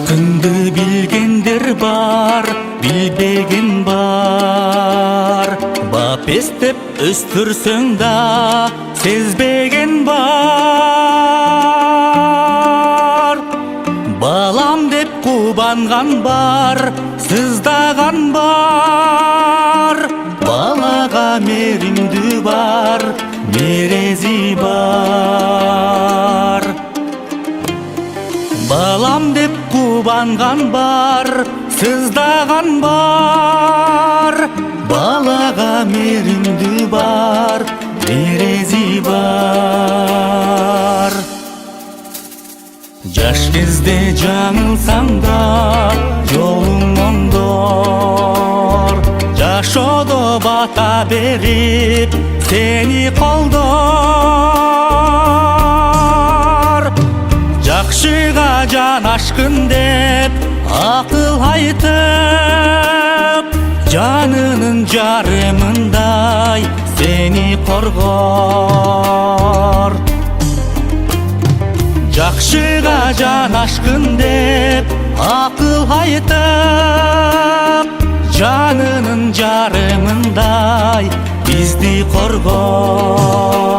Баркыңды билгендер бар, билбеген бар. Бап эстеп өстүрсөң да сезбеген бар. Балам деп кубанган бар, сыздаган бар. Балага меримдүү бар, мерези бар. Балам деп кубанган бар, сыздаган бар. Балага меримдүү бар, мерези бар. Жаш кезде жаңылсаң да жолуң оңдор. Жашоодо бата берип сени колдор. Жакшыга жанашкын деп акыл айтып, жанынын жарымындай сени коргор. Жакшыга жанашкын деп акыл айтып, жанынын жарымындай бизди коргор.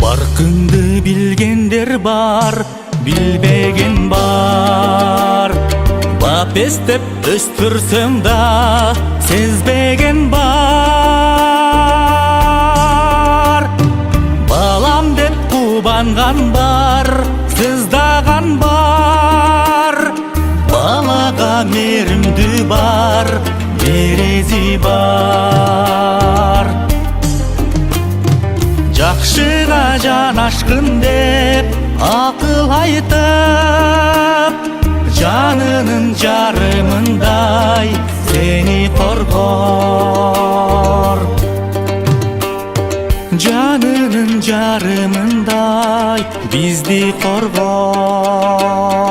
Баркыңды билгендер бар, билбеген бар. Бап эстеп өстүрсөң да сезбеген бар. Балам деп кубанган бар, сыздаган бар. Балага меримдүү бар, мерези бар. Жакшыга жанашкын деп акыл айтып, жанынын жарымындай сени коргор. Жанынын жарымындай бизди коргор.